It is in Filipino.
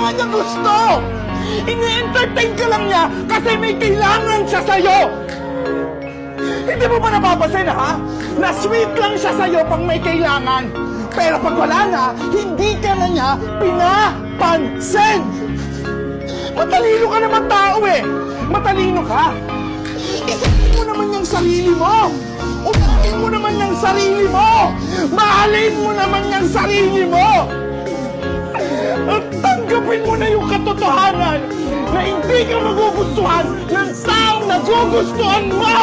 naman niya gusto! Ini-entertain ka lang niya kasi may kailangan siya sa'yo! Hindi mo ba napapansin, ha? Na sweet lang siya sa'yo pag may kailangan. Pero pag wala na, hindi ka na niya pinapansin! Matalino ka naman tao eh! Matalino ka! Isipin mo naman yung sarili mo! Unahin mo naman yung sarili mo! Mahalin mo naman yung sarili mo! At tanggapin mo na yung katotohanan na hindi ka magugustuhan ng taong nagugustuhan mo!